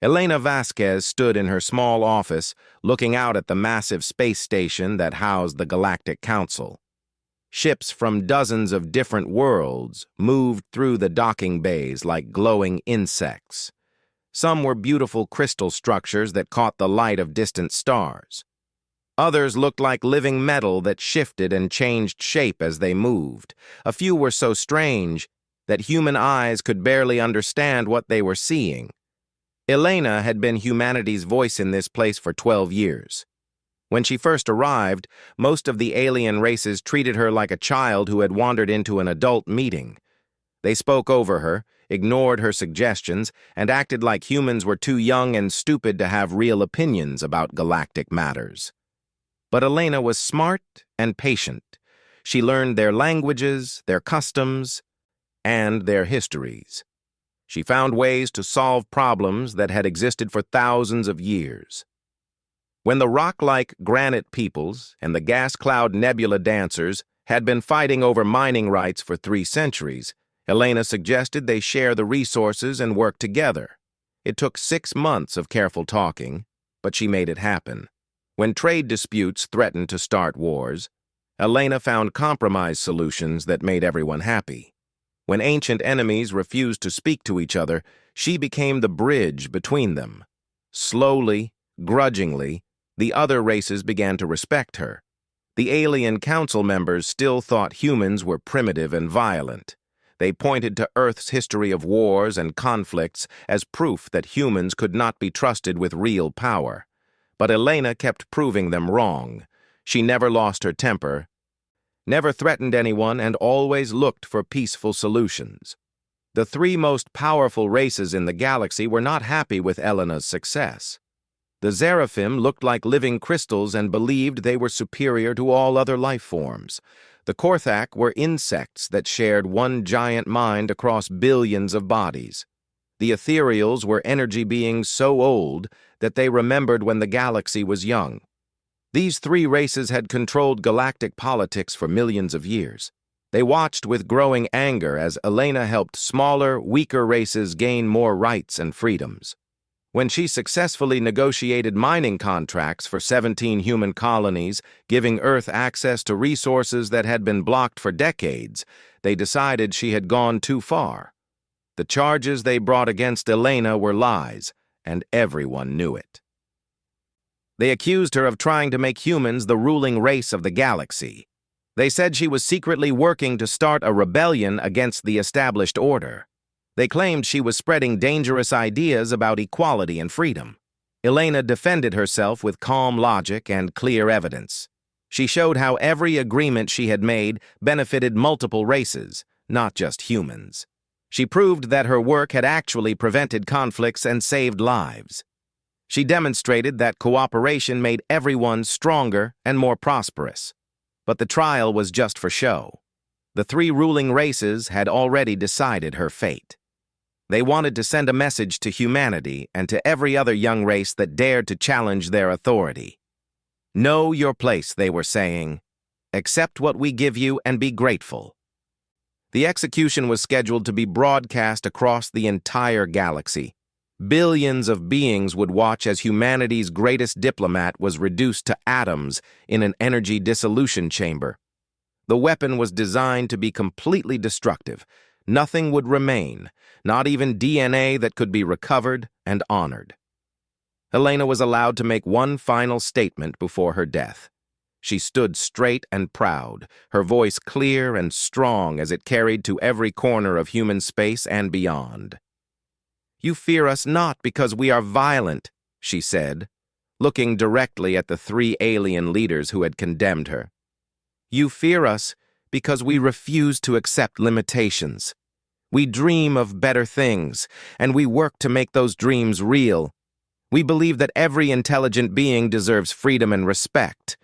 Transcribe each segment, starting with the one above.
Elena Vasquez stood in her small office, looking out at the massive space station that housed the Galactic Council. Ships from dozens of different worlds moved through the docking bays like glowing insects. Some were beautiful crystal structures that caught the light of distant stars. Others looked like living metal that shifted and changed shape as they moved. A few were so strange that human eyes could barely understand what they were seeing. Elena had been humanity's voice in this place for 12 years. When she first arrived, most of the alien races treated her like a child who had wandered into an adult meeting. They spoke over her, ignored her suggestions, and acted like humans were too young and stupid to have real opinions about galactic matters. But Elena was smart and patient. She learned their languages, their customs, and their histories. She found ways to solve problems that had existed for thousands of years. When the rock-like granite peoples and the gas cloud nebula dancers had been fighting over mining rights for 3 centuries, Elena suggested they share the resources and work together. It took 6 months of careful talking, but she made it happen. When trade disputes threatened to start wars, Elena found compromise solutions that made everyone happy. When ancient enemies refused to speak to each other, she became the bridge between them. Slowly, grudgingly, the other races began to respect her. The alien council members still thought humans were primitive and violent. They pointed to Earth's history of wars and conflicts as proof that humans could not be trusted with real power. But Elena kept proving them wrong. She never lost her temper, never threatened anyone, and always looked for peaceful solutions. The 3 most powerful races in the galaxy were not happy with Elena's success. The Seraphim looked like living crystals and believed they were superior to all other life forms. The Korthak were insects that shared one giant mind across billions of bodies. The Ethereals were energy beings so old that they remembered when the galaxy was young. These 3 races had controlled galactic politics for millions of years. They watched with growing anger as Elena helped smaller, weaker races gain more rights and freedoms. When she successfully negotiated mining contracts for 17 human colonies, giving Earth access to resources that had been blocked for decades, they decided she had gone too far. The charges they brought against Elena were lies, and everyone knew it. They accused her of trying to make humans the ruling race of the galaxy. They said she was secretly working to start a rebellion against the established order. They claimed she was spreading dangerous ideas about equality and freedom. Elena defended herself with calm logic and clear evidence. She showed how every agreement she had made benefited multiple races, not just humans. She proved that her work had actually prevented conflicts and saved lives. She demonstrated that cooperation made everyone stronger and more prosperous. But the trial was just for show. The 3 ruling races had already decided her fate. They wanted to send a message to humanity and to every other young race that dared to challenge their authority. Know your place, they were saying. Accept what we give you and be grateful. The execution was scheduled to be broadcast across the entire galaxy. Billions of beings would watch as humanity's greatest diplomat was reduced to atoms in an energy dissolution chamber. The weapon was designed to be completely destructive. Nothing would remain, not even DNA that could be recovered and honored. Elena was allowed to make one final statement before her death. She stood straight and proud, her voice clear and strong as it carried to every corner of human space and beyond. "You fear us not because we are violent," she said, looking directly at the 3 alien leaders who had condemned her. "You fear us because we refuse to accept limitations. We dream of better things, and we work to make those dreams real. We believe that every intelligent being deserves freedom and respect,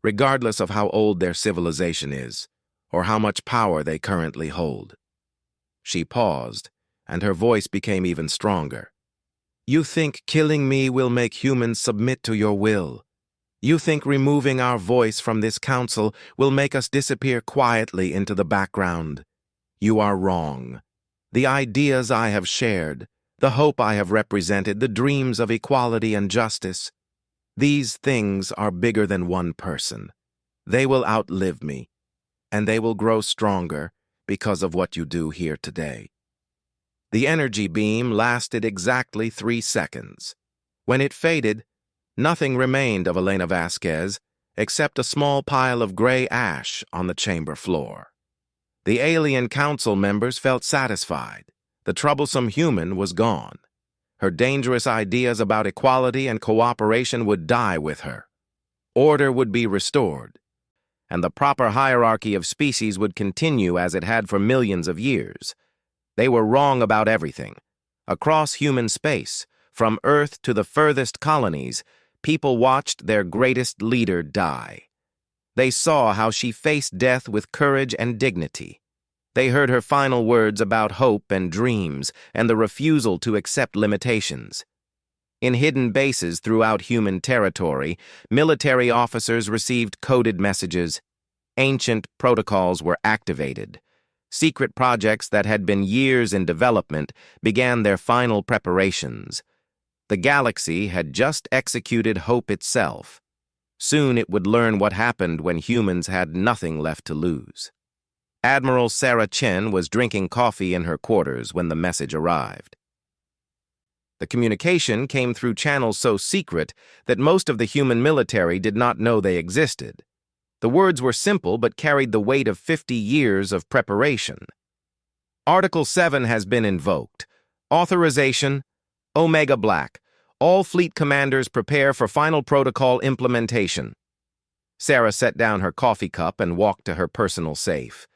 regardless of how old their civilization is, or how much power they currently hold." She paused, and her voice became even stronger. "You think killing me will make humans submit to your will. You think removing our voice from this council will make us disappear quietly into the background. You are wrong. The ideas I have shared, the hope I have represented, the dreams of equality and justice. These things are bigger than one person. They will outlive me, and they will grow stronger because of what you do here today." The energy beam lasted exactly 3 seconds. When it faded, nothing remained of Elena Vasquez except a small pile of gray ash on the chamber floor. The alien council members felt satisfied. The troublesome human was gone. Her dangerous ideas about equality and cooperation would die with her. Order would be restored, and the proper hierarchy of species would continue as it had for millions of years. They were wrong about everything. Across human space, from Earth to the furthest colonies, people watched their greatest leader die. They saw how she faced death with courage and dignity. They heard her final words about hope and dreams and the refusal to accept limitations. In hidden bases throughout human territory, military officers received coded messages. Ancient protocols were activated. Secret projects that had been years in development began their final preparations. The galaxy had just executed hope itself. Soon it would learn what happened when humans had nothing left to lose. Admiral Sarah Chen was drinking coffee in her quarters when the message arrived. The communication came through channels so secret that most of the human military did not know they existed. The words were simple but carried the weight of 50 years of preparation. Article 7 has been invoked. Authorization: Omega Black. All fleet commanders prepare for final protocol implementation. Sarah set down her coffee cup and walked to her personal safe.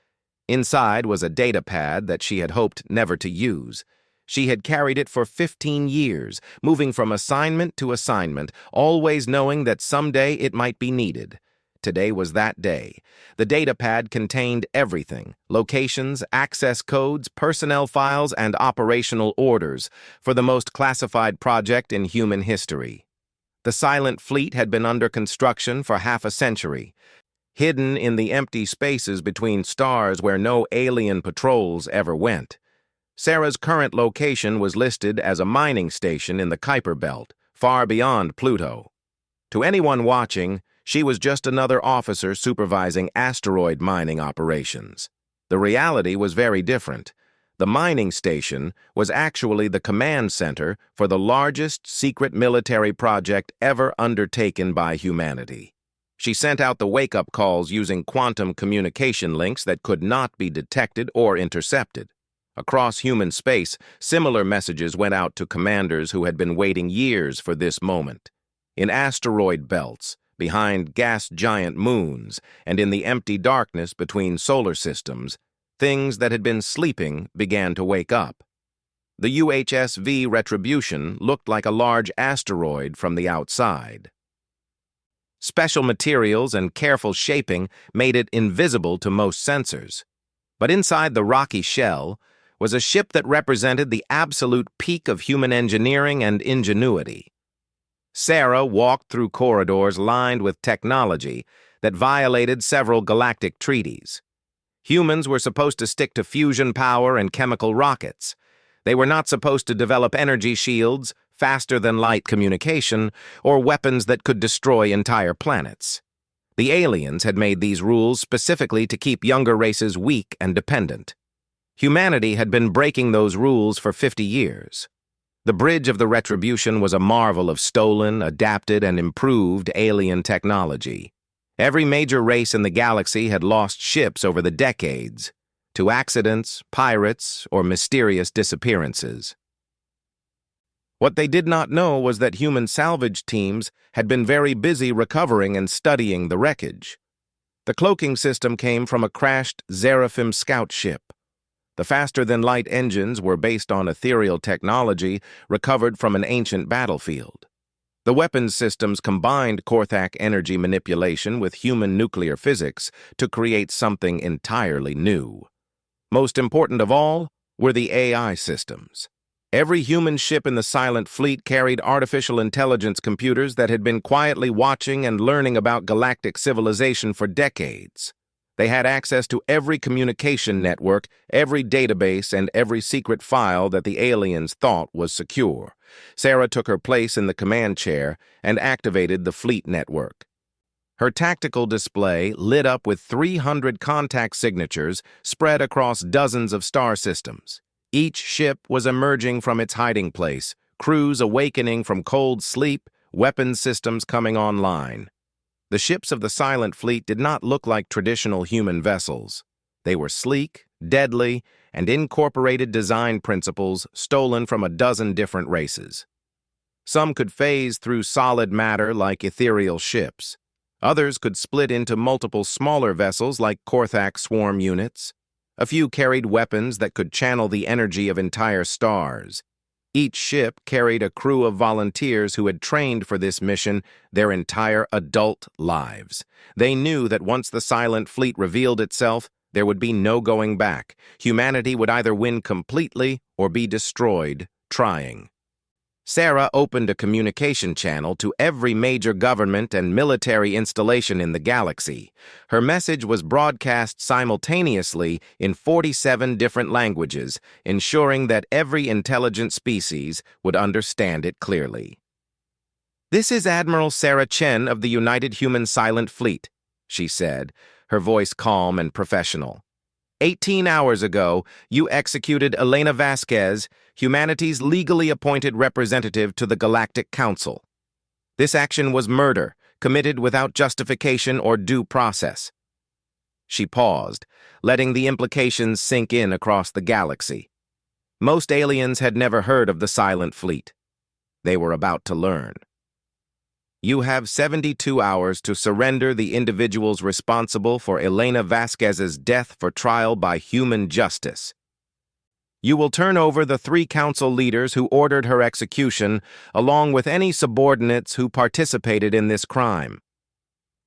Inside was a data pad that she had hoped never to use. She had carried it for 15 years, moving from assignment to assignment, always knowing that someday it might be needed. Today was that day. The data pad contained everything: locations, access codes, personnel files, and operational orders for the most classified project in human history. The Silent Fleet had been under construction for half a century, hidden in the empty spaces between stars where no alien patrols ever went. Sarah's current location was listed as a mining station in the Kuiper Belt, far beyond Pluto. To anyone watching, she was just another officer supervising asteroid mining operations. The reality was very different. The mining station was actually the command center for the largest secret military project ever undertaken by humanity. She sent out the wake-up calls using quantum communication links that could not be detected or intercepted. Across human space, similar messages went out to commanders who had been waiting years for this moment. In asteroid belts, behind gas giant moons, and in the empty darkness between solar systems, things that had been sleeping began to wake up. The UHSV Retribution looked like a large asteroid from the outside. Special materials and careful shaping made it invisible to most sensors. But inside the rocky shell was a ship that represented the absolute peak of human engineering and ingenuity. Sarah walked through corridors lined with technology that violated several galactic treaties. Humans were supposed to stick to fusion power and chemical rockets. They were not supposed to develop energy shields, faster-than-light communication, or weapons that could destroy entire planets. The aliens had made these rules specifically to keep younger races weak and dependent. Humanity had been breaking those rules for 50 years. The bridge of the Retribution was a marvel of stolen, adapted, and improved alien technology. Every major race in the galaxy had lost ships over the decades, to accidents, pirates, or mysterious disappearances. What they did not know was that human salvage teams had been very busy recovering and studying the wreckage. The cloaking system came from a crashed Seraphim scout ship. The faster-than-light engines were based on ethereal technology recovered from an ancient battlefield. The weapons systems combined Korthak energy manipulation with human nuclear physics to create something entirely new. Most important of all were the AI systems. Every human ship in the Silent Fleet carried artificial intelligence computers that had been quietly watching and learning about galactic civilization for decades. They had access to every communication network, every database, and every secret file that the aliens thought was secure. Sarah took her place in the command chair and activated the fleet network. Her tactical display lit up with 300 contact signatures spread across dozens of star systems. Each ship was emerging from its hiding place, crews awakening from cold sleep, weapons systems coming online. The ships of the Silent Fleet did not look like traditional human vessels. They were sleek, deadly, and incorporated design principles stolen from a dozen different races. Some could phase through solid matter like ethereal ships. Others could split into multiple smaller vessels like Korthak swarm units. A few carried weapons that could channel the energy of entire stars. Each ship carried a crew of volunteers who had trained for this mission their entire adult lives. They knew that once the Silent Fleet revealed itself, there would be no going back. Humanity would either win completely or be destroyed trying. Sarah opened a communication channel to every major government and military installation in the galaxy. Her message was broadcast simultaneously in 47 different languages, ensuring that every intelligent species would understand it clearly. "This is Admiral Sarah Chen of the United Human Silent Fleet," she said, her voice calm and professional. 18 hours ago, you executed Elena Vasquez, humanity's legally appointed representative to the Galactic Council. This action was murder, committed without justification or due process. She paused, letting the implications sink in across the galaxy. Most aliens had never heard of the Silent Fleet. They were about to learn. You have 72 hours to surrender the individuals responsible for Elena Vasquez's death for trial by human justice. You will turn over the 3 council leaders who ordered her execution, along with any subordinates who participated in this crime.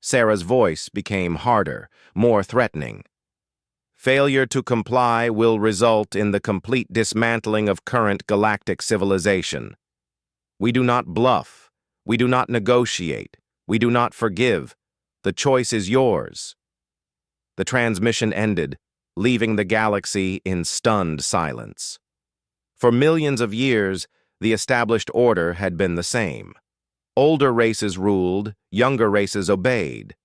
Sarah's voice became harder, more threatening. Failure to comply will result in the complete dismantling of current galactic civilization. We do not bluff. We do not negotiate. We do not forgive. The choice is yours. The transmission ended, leaving the galaxy in stunned silence. For millions of years, the established order had been the same. Older races ruled, younger races obeyed.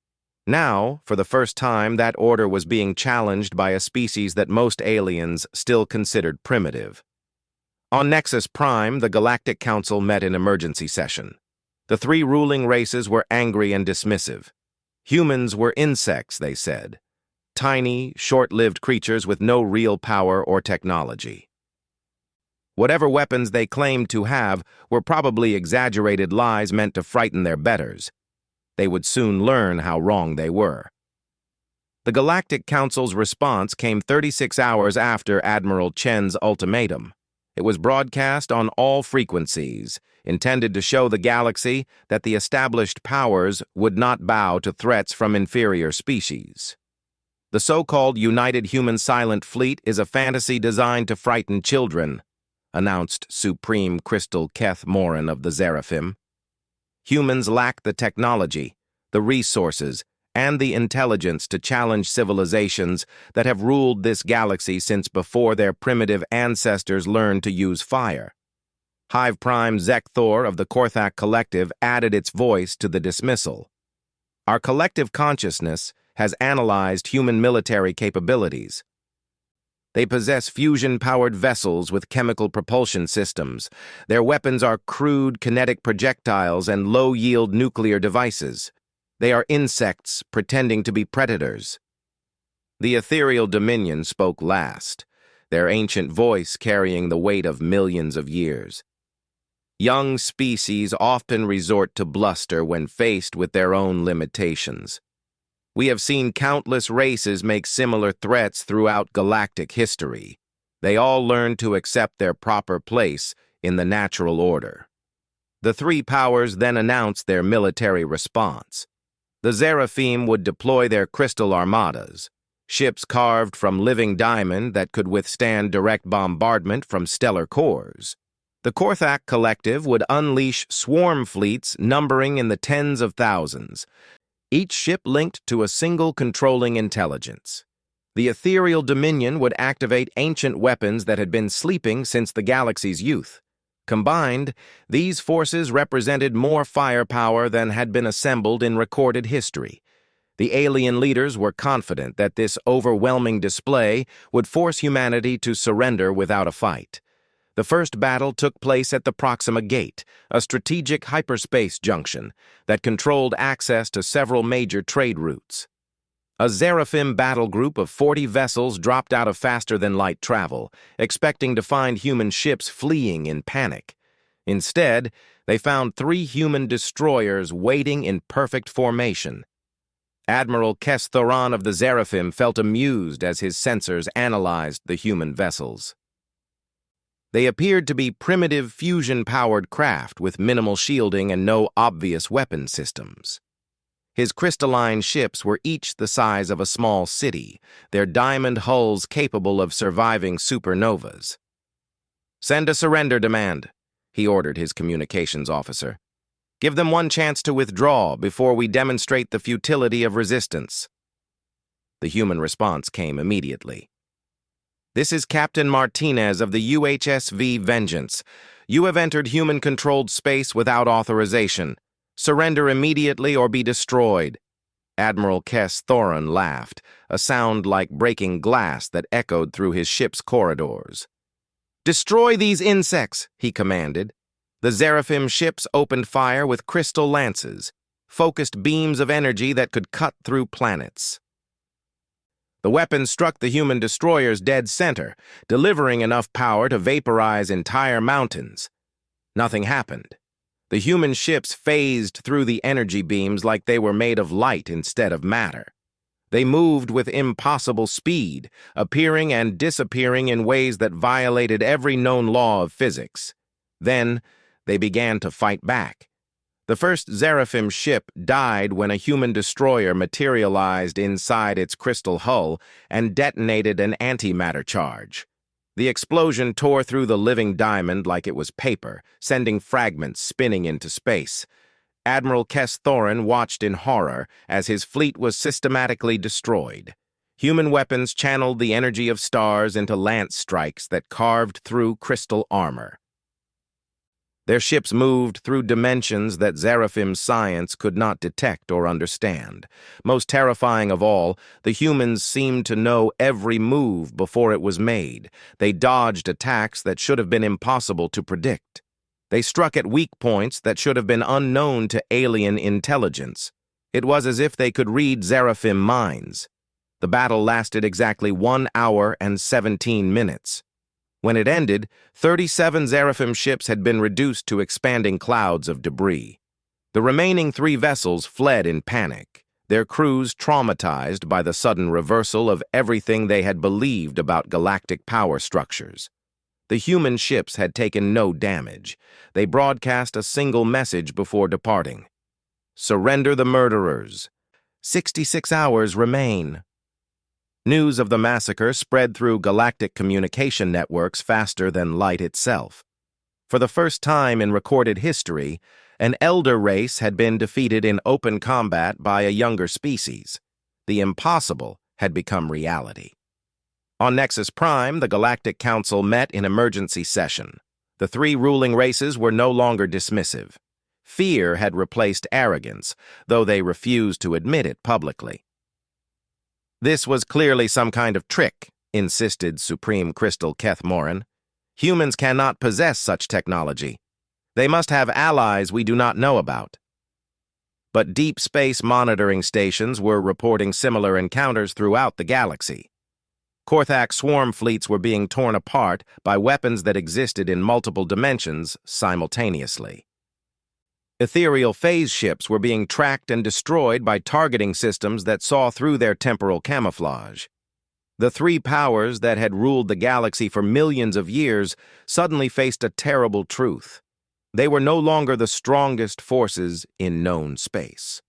Now, for the first time, that order was being challenged by a species that most aliens still considered primitive. On Nexus Prime, the Galactic Council met in emergency session. The 3 ruling races were angry and dismissive. Humans were insects, they said. Tiny, short-lived creatures with no real power or technology. Whatever weapons they claimed to have were probably exaggerated lies meant to frighten their betters. They would soon learn how wrong they were. The Galactic Council's response came 36 hours after Admiral Chen's ultimatum. It was broadcast on all frequencies, intended to show the galaxy that the established powers would not bow to threats from inferior species. The so-called United Human Silent Fleet is a fantasy designed to frighten children, announced Supreme Crystal Keth Morin of the Seraphim. Humans lack the technology, the resources, and the intelligence to challenge civilizations that have ruled this galaxy since before their primitive ancestors learned to use fire. Hive Prime Zekthor of the Korthak Collective added its voice to the dismissal. Our collective consciousness has analyzed human military capabilities. They possess fusion-powered vessels with chemical propulsion systems. Their weapons are crude kinetic projectiles and low-yield nuclear devices. They are insects pretending to be predators. The ethereal dominion spoke last, their ancient voice carrying the weight of millions of years. Young species often resort to bluster when faced with their own limitations. We have seen countless races make similar threats throughout galactic history. They all learn to accept their proper place in the natural order. The 3 powers then announced their military response. The Seraphim would deploy their crystal armadas, ships carved from living diamond that could withstand direct bombardment from stellar cores. The Korthak Collective would unleash swarm fleets numbering in the tens of thousands. each ship linked to a single controlling intelligence. The ethereal dominion would activate ancient weapons that had been sleeping since the galaxy's youth. Combined, these forces represented more firepower than had been assembled in recorded history. The alien leaders were confident that this overwhelming display would force humanity to surrender without a fight. The first battle took place at the Proxima Gate, a strategic hyperspace junction that controlled access to several major trade routes. A Seraphim battle group of 40 vessels dropped out of faster-than-light travel, expecting to find human ships fleeing in panic. Instead, they found 3 human destroyers waiting in perfect formation. Admiral Thoran of the Seraphim felt amused as his sensors analyzed the human vessels. They appeared to be primitive fusion-powered craft with minimal shielding and no obvious weapon systems. His crystalline ships were each the size of a small city, their diamond hulls capable of surviving supernovas. "Send a surrender demand," he ordered his communications officer. "Give them one chance to withdraw before we demonstrate the futility of resistance." The human response came immediately. "This is Captain Martinez of the UHSV Vengeance. You have entered human-controlled space without authorization. Surrender immediately or be destroyed." Admiral Thoran laughed, a sound like breaking glass that echoed through his ship's corridors. "Destroy these insects," he commanded. The Seraphim ships opened fire with crystal lances, focused beams of energy that could cut through planets. The weapon struck the human destroyer's dead center, delivering enough power to vaporize entire mountains. Nothing happened. The human ships phased through the energy beams like they were made of light instead of matter. They moved with impossible speed, appearing and disappearing in ways that violated every known law of physics. Then, they began to fight back. The first Seraphim ship died when a human destroyer materialized inside its crystal hull and detonated an antimatter charge. The explosion tore through the living diamond like it was paper, sending fragments spinning into space. Admiral Thoran watched in horror as his fleet was systematically destroyed. Human weapons channeled the energy of stars into lance strikes that carved through crystal armor. Their ships moved through dimensions that Seraphim science could not detect or understand. Most terrifying of all, the humans seemed to know every move before it was made. They dodged attacks that should have been impossible to predict. They struck at weak points that should have been unknown to alien intelligence. It was as if they could read Seraphim minds. The battle lasted exactly 1 hour and 17 minutes. When it ended, 37 Seraphim ships had been reduced to expanding clouds of debris. The remaining 3 vessels fled in panic, their crews traumatized by the sudden reversal of everything they had believed about galactic power structures. The human ships had taken no damage. They broadcast a single message before departing. "Surrender the murderers. 66 hours remain." News of the massacre spread through galactic communication networks faster than light itself. For the first time in recorded history, an elder race had been defeated in open combat by a younger species. The impossible had become reality. On Nexus Prime, the Galactic Council met in emergency session. The 3 ruling races were no longer dismissive. Fear had replaced arrogance, though they refused to admit it publicly. "This was clearly some kind of trick," insisted Supreme Crystal Morin. "Humans cannot possess such technology. They must have allies we do not know about." But deep space monitoring stations were reporting similar encounters throughout the galaxy. Korthak swarm fleets were being torn apart by weapons that existed in multiple dimensions simultaneously. Ethereal phase ships were being tracked and destroyed by targeting systems that saw through their temporal camouflage. The 3 powers that had ruled the galaxy for millions of years suddenly faced a terrible truth. They were no longer the strongest forces in known space.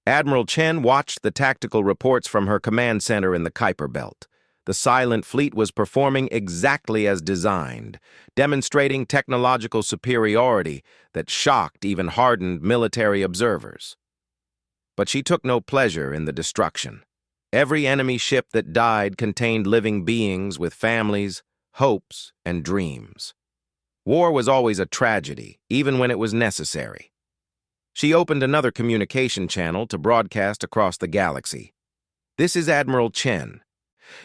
Admiral Chen watched the tactical reports from her command center in the Kuiper Belt. The silent fleet was performing exactly as designed, demonstrating technological superiority that shocked even hardened military observers. but she took no pleasure in the destruction. Every enemy ship that died contained living beings with families, hopes, and dreams. War was always a tragedy, even when it was necessary. She opened another communication channel to broadcast across the galaxy. "This is Admiral Chen.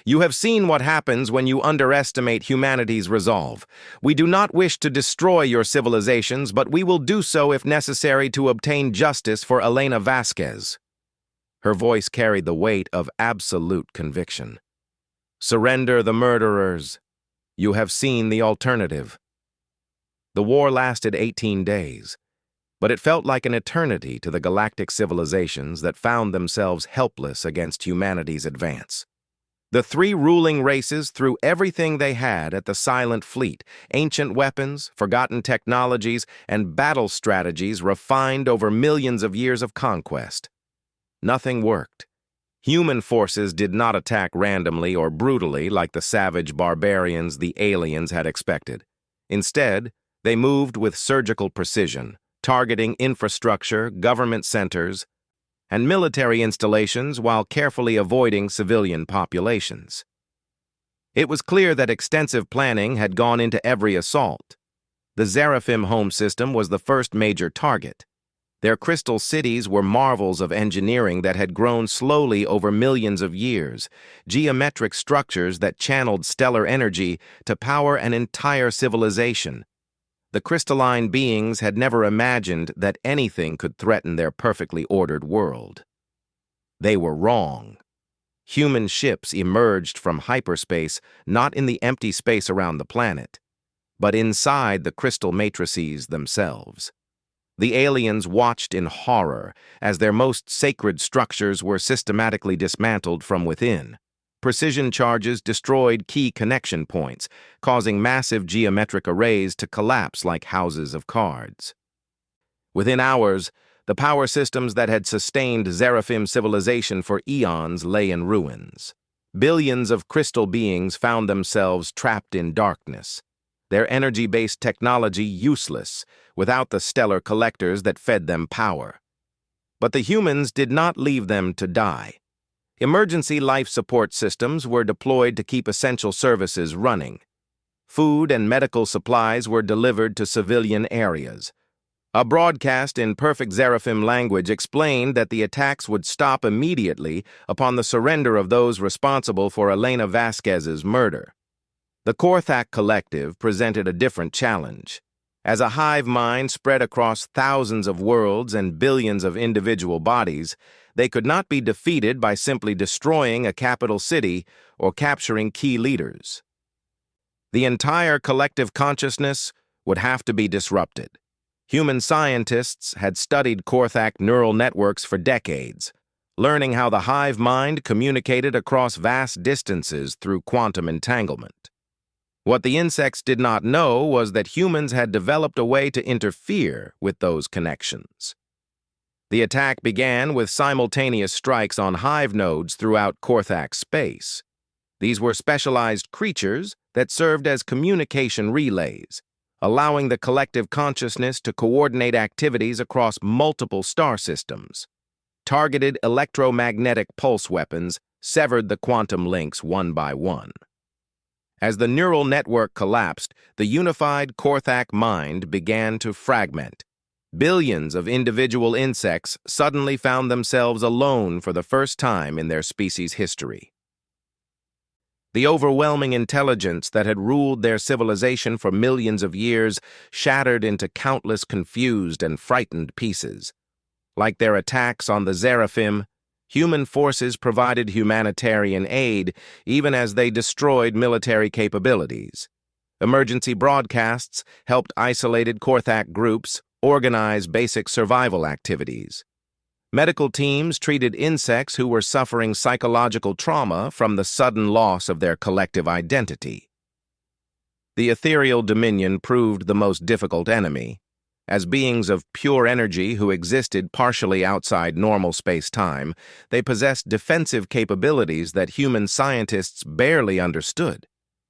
You have seen what happens when you underestimate humanity's resolve. We do not wish to destroy your civilizations, but we will do so if necessary to obtain justice for Elena Vasquez." Her voice carried the weight of absolute conviction. "Surrender the murderers. You have seen the alternative." The war lasted 18 days, but it felt like an eternity to the galactic civilizations that found themselves helpless against humanity's advance. The three ruling races threw everything they had at the silent fleet: ancient weapons, forgotten technologies, and battle strategies refined over millions of years of conquest. Nothing worked. Human forces did not attack randomly or brutally like the savage barbarians the aliens had expected. Instead, they moved with surgical precision, targeting infrastructure, government centers, and military installations while carefully avoiding civilian populations. It was clear that extensive planning had gone into every assault. The Seraphim home system was the first major target. Their crystal cities were marvels of engineering that had grown slowly over millions of years, geometric structures that channeled stellar energy to power an entire civilization. The crystalline beings had never imagined that anything could threaten their perfectly ordered world. They were wrong. Human ships emerged from hyperspace not in the empty space around the planet, but inside the crystal matrices themselves. The aliens watched in horror as their most sacred structures were systematically dismantled from within. Precision charges destroyed key connection points, causing massive geometric arrays to collapse like houses of cards. Within hours, the power systems that had sustained Seraphim civilization for eons lay in ruins. Billions of crystal beings found themselves trapped in darkness, their energy-based technology useless without the stellar collectors that fed them power. But the humans did not leave them to die. Emergency life support systems were deployed to keep essential services running. Food and medical supplies were delivered to civilian areas. A broadcast in perfect Seraphim language explained that the attacks would stop immediately upon the surrender of those responsible for Elena Vasquez's murder. The Korthak Collective presented a different challenge. As a hive mind spread across thousands of worlds and billions of individual bodies, they could not be defeated by simply destroying a capital city or capturing key leaders. The entire collective consciousness would have to be disrupted. Human scientists had studied Korthak neural networks for decades, learning how the hive mind communicated across vast distances through quantum entanglement. What the insects did not know was that humans had developed a way to interfere with those connections. The attack began with simultaneous strikes on hive nodes throughout Korthak space. These were specialized creatures that served as communication relays, allowing the collective consciousness to coordinate activities across multiple star systems. Targeted electromagnetic pulse weapons severed the quantum links one by one. As the neural network collapsed, the unified Korthak mind began to fragment. Billions of individual insects suddenly found themselves alone for the first time in their species' history. The overwhelming intelligence that had ruled their civilization for millions of years shattered into countless confused and frightened pieces. Like their attacks on the Seraphim, human forces provided humanitarian aid even as they destroyed military capabilities. Emergency broadcasts helped isolated Korthak groups organize basic survival activities. Medical teams treated insects who were suffering psychological trauma from the sudden loss of their collective identity. The ethereal dominion proved the most difficult enemy. As beings of pure energy who existed partially outside normal space-time, they possessed defensive capabilities that human scientists barely understood.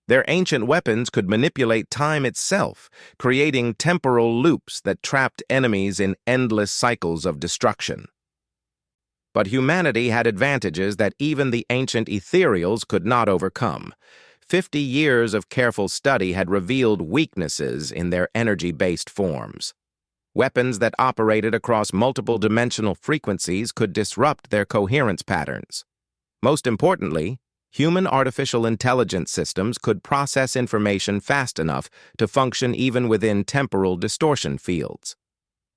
Their ancient weapons could manipulate time itself, creating temporal loops that trapped enemies in endless cycles of destruction. But humanity had advantages that even the ancient ethereals could not overcome. 50 years of careful study had revealed weaknesses in their energy-based forms. Weapons that operated across multiple dimensional frequencies could disrupt their coherence patterns. Most importantly, human artificial intelligence systems could process information fast enough to function even within temporal distortion fields.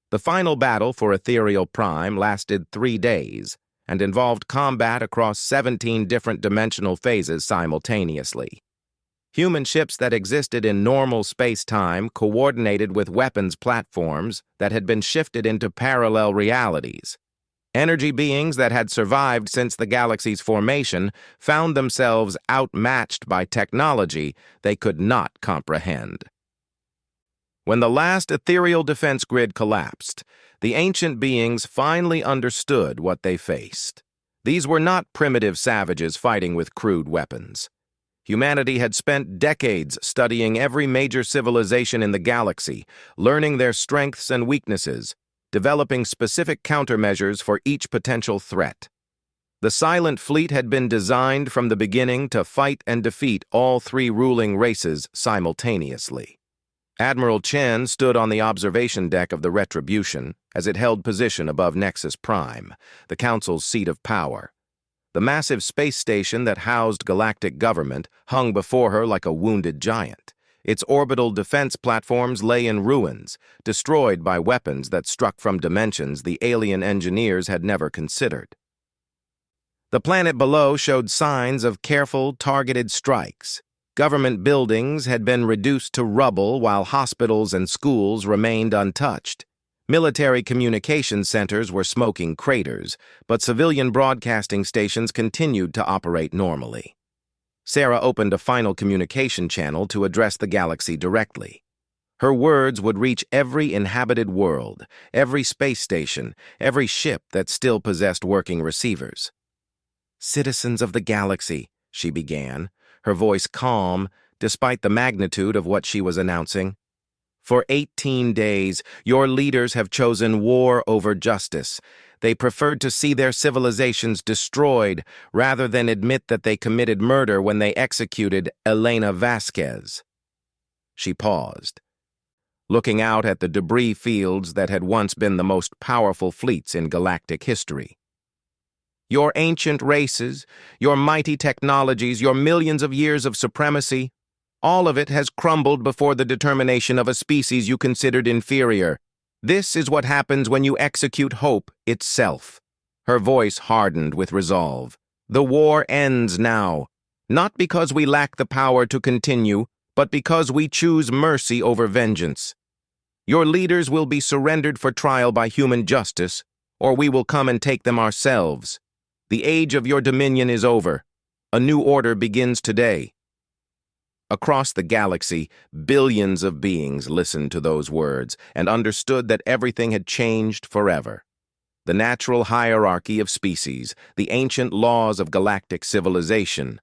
The final battle for Ethereal Prime lasted 3 days and involved combat across 17 different dimensional phases simultaneously. Human ships that existed in normal space-time coordinated with weapons platforms that had been shifted into parallel realities. Energy beings that had survived since the galaxy's formation found themselves outmatched by technology they could not comprehend. When the last ethereal defense grid collapsed, the ancient beings finally understood what they faced. These were not primitive savages fighting with crude weapons. Humanity had spent decades studying every major civilization in the galaxy, learning their strengths and weaknesses, developing specific countermeasures for each potential threat. The Silent Fleet had been designed from the beginning to fight and defeat all 3 ruling races simultaneously. Admiral Chen stood on the observation deck of the Retribution as it held position above Nexus Prime, the Council's seat of power. The massive space station that housed galactic government hung before her like a wounded giant. Its orbital defense platforms lay in ruins, destroyed by weapons that struck from dimensions the alien engineers had never considered. The planet below showed signs of careful, targeted strikes. Government buildings had been reduced to rubble while hospitals and schools remained untouched. Military communication centers were smoking craters, but civilian broadcasting stations continued to operate normally. Sarah opened a final communication channel to address the galaxy directly. Her words would reach every inhabited world, every space station, every ship that still possessed working receivers. "Citizens of the galaxy," she began, her voice calm despite the magnitude of what she was announcing. "For 18 days, your leaders have chosen war over justice. They preferred to see their civilizations destroyed rather than admit that they committed murder when they executed Elena Vasquez." She paused, looking out at the debris fields that had once been the most powerful fleets in galactic history. "Your ancient races, your mighty technologies, your millions of years of supremacy, all of it has crumbled before the determination of a species you considered inferior. This is what happens when you execute hope itself." Her voice hardened with resolve. "The war ends now, not because we lack the power to continue, but because we choose mercy over vengeance. Your leaders will be surrendered for trial by human justice, or we will come and take them ourselves. The age of your dominion is over. A new order begins today." Across the galaxy, billions of beings listened to those words and understood that everything had changed forever. The natural hierarchy of species, the ancient laws of galactic civilization,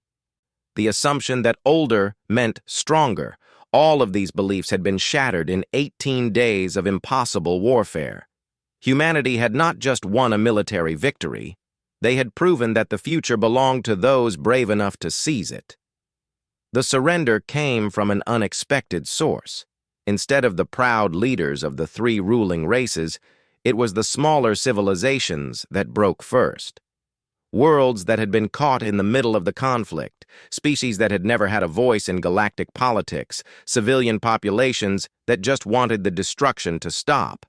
the assumption that older meant stronger, all of these beliefs had been shattered in 18 days of impossible warfare. Humanity had not just won a military victory, they had proven that the future belonged to those brave enough to seize it. The surrender came from an unexpected source. Instead of the proud leaders of the 3 ruling races, it was the smaller civilizations that broke first. Worlds that had been caught in the middle of the conflict, species that had never had a voice in galactic politics, civilian populations that just wanted the destruction to stop.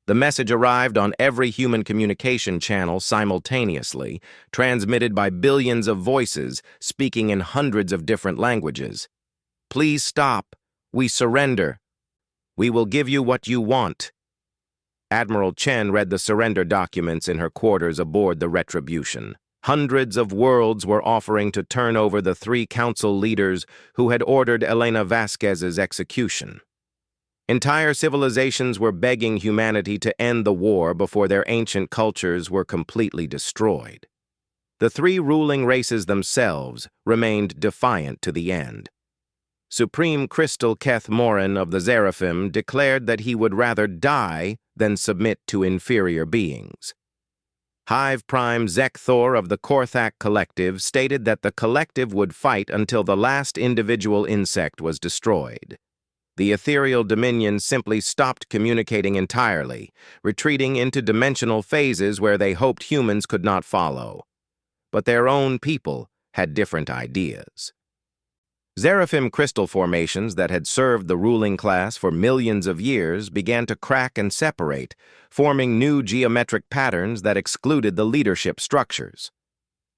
The message arrived on every human communication channel simultaneously, transmitted by billions of voices speaking in hundreds of different languages. "Please stop. We surrender. We will give you what you want." Admiral Chen read the surrender documents in her quarters aboard the Retribution. Hundreds of worlds were offering to turn over the 3 council leaders who had ordered Elena Vasquez's execution. Entire civilizations were begging humanity to end the war before their ancient cultures were completely destroyed. The 3 ruling races themselves remained defiant to the end. Supreme Crystal Keth Morin of the Seraphim declared that he would rather die than submit to inferior beings. Hive Prime Zek Thor of the Korthak Collective stated that the collective would fight until the last individual insect was destroyed. The ethereal dominion simply stopped communicating entirely, retreating into dimensional phases where they hoped humans could not follow. But their own people had different ideas. Seraphim crystal formations that had served the ruling class for millions of years began to crack and separate, forming new geometric patterns that excluded the leadership structures.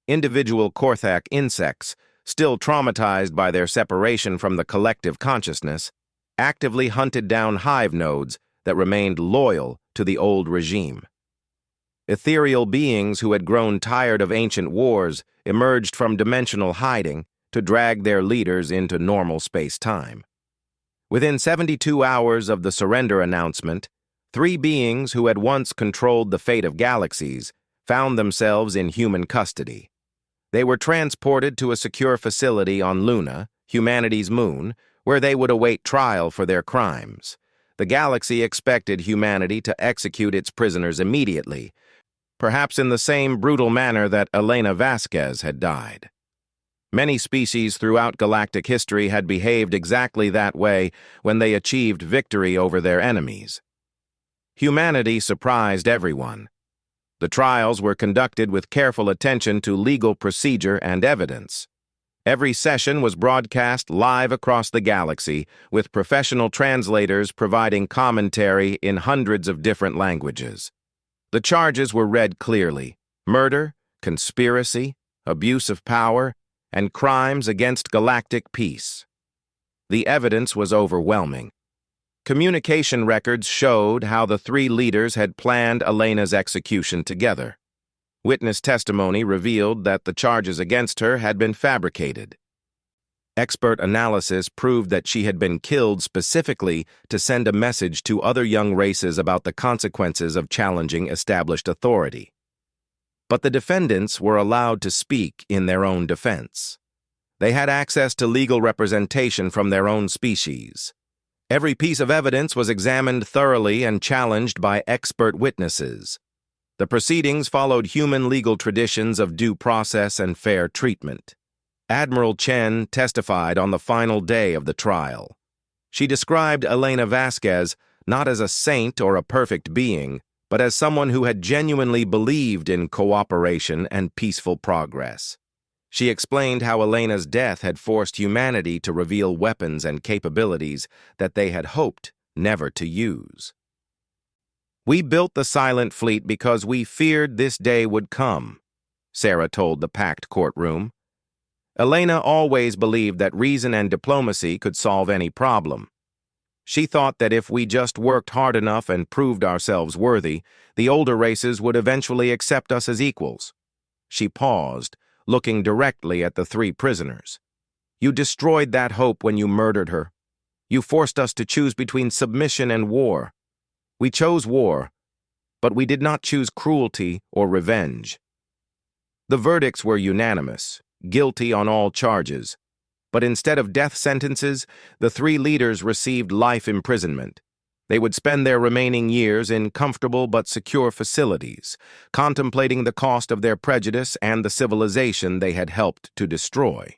Individual Korthak insects, still traumatized by their separation from the collective consciousness, actively hunted down hive nodes that remained loyal to the old regime. Ethereal beings who had grown tired of ancient wars emerged from dimensional hiding to drag their leaders into normal space-time. Within 72 hours of the surrender announcement, 3 beings who had once controlled the fate of galaxies found themselves in human custody. They were transported to a secure facility on Luna, humanity's moon, where they would await trial for their crimes. The galaxy expected humanity to execute its prisoners immediately, perhaps in the same brutal manner that Elena Vasquez had died. Many species throughout galactic history had behaved exactly that way when they achieved victory over their enemies. Humanity surprised everyone. The trials were conducted with careful attention to legal procedure and evidence. Every session was broadcast live across the galaxy, with professional translators providing commentary in hundreds of different languages. The charges were read clearly: murder, conspiracy, abuse of power, and crimes against galactic peace. The evidence was overwhelming. Communication records showed how the 3 leaders had planned Elena's execution together. Witness testimony revealed that the charges against her had been fabricated. Expert analysis proved that she had been killed specifically to send a message to other young races about the consequences of challenging established authority. But the defendants were allowed to speak in their own defense. They had access to legal representation from their own species. Every piece of evidence was examined thoroughly and challenged by expert witnesses. The proceedings followed human legal traditions of due process and fair treatment. Admiral Chen testified on the final day of the trial. She described Elena Vasquez not as a saint or a perfect being, but as someone who had genuinely believed in cooperation and peaceful progress. She explained how Elena's death had forced humanity to reveal weapons and capabilities that they had hoped never to use. "We built the Silent Fleet because we feared this day would come," Sarah told the packed courtroom. Elena always believed that reason and diplomacy could solve any problem. She thought that if we just worked hard enough and proved ourselves worthy, the older races would eventually accept us as equals. She paused, looking directly at the 3 prisoners. "You destroyed that hope when you murdered her. You forced us to choose between submission and war. We chose war, but we did not choose cruelty or revenge." The verdicts were unanimous, guilty on all charges. But instead of death sentences, the 3 leaders received life imprisonment. They would spend their remaining years in comfortable but secure facilities, contemplating the cost of their prejudice and the civilization they had helped to destroy.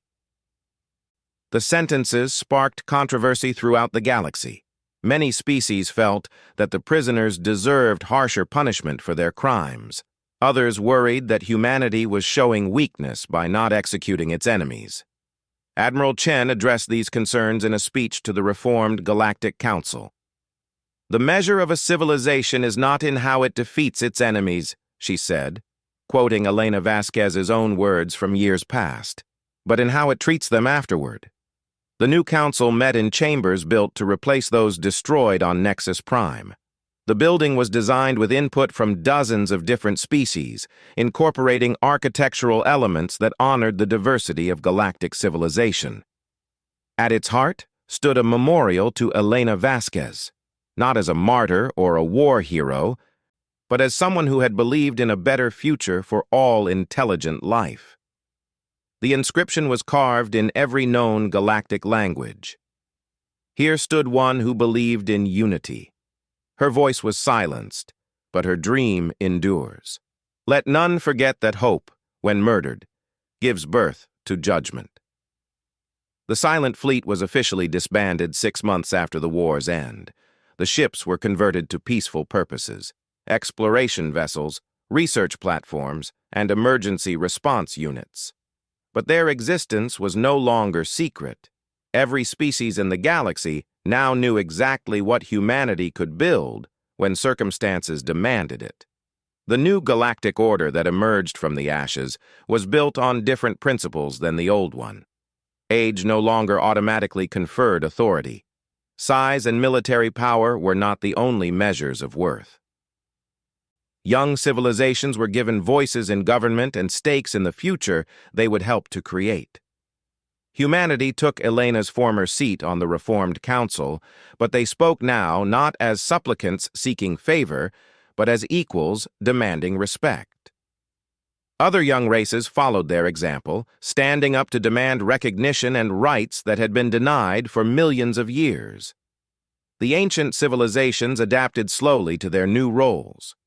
The sentences sparked controversy throughout the galaxy. Many species felt that the prisoners deserved harsher punishment for their crimes. Others worried that humanity was showing weakness by not executing its enemies. Admiral Chen addressed these concerns in a speech to the reformed Galactic Council. "The measure of a civilization is not in how it defeats its enemies," she said, quoting Elena Vasquez's own words from years past, "but in how it treats them afterward." The new council met in chambers built to replace those destroyed on Nexus Prime. The building was designed with input from dozens of different species, incorporating architectural elements that honored the diversity of galactic civilization. At its heart stood a memorial to Elena Vasquez, not as a martyr or a war hero, but as someone who had believed in a better future for all intelligent life. The inscription was carved in every known galactic language. Here stood one who believed in unity. Her voice was silenced, but her dream endures. Let none forget that hope, when murdered, gives birth to judgment. The Silent Fleet was officially disbanded 6 months after the war's end. The ships were converted to peaceful purposes: exploration vessels, research platforms, and emergency response units. But their existence was no longer secret. Every species in the galaxy now knew exactly what humanity could build when circumstances demanded it. The new galactic order that emerged from the ashes was built on different principles than the old one. Age no longer automatically conferred authority. Size and military power were not the only measures of worth. Young civilizations were given voices in government and stakes in the future they would help to create. Humanity took Elena's former seat on the Reformed Council, but they spoke now not as supplicants seeking favor, but as equals demanding respect. Other young races followed their example, standing up to demand recognition and rights that had been denied for millions of years. The ancient civilizations adapted slowly to their new roles.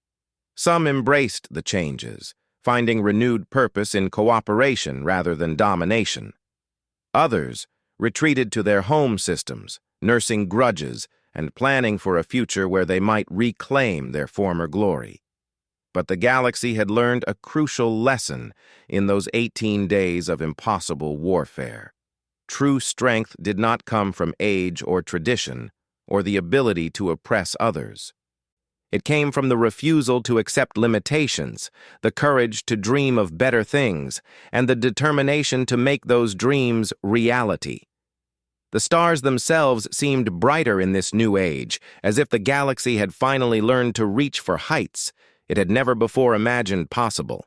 Some embraced the changes, finding renewed purpose in cooperation rather than domination. Others retreated to their home systems, nursing grudges and planning for a future where they might reclaim their former glory. But the galaxy had learned a crucial lesson in those 18 days of impossible warfare. True strength did not come from age or tradition, or the ability to oppress others. It came from the refusal to accept limitations, the courage to dream of better things, and the determination to make those dreams reality. The stars themselves seemed brighter in this new age, as if the galaxy had finally learned to reach for heights it had never before imagined possible.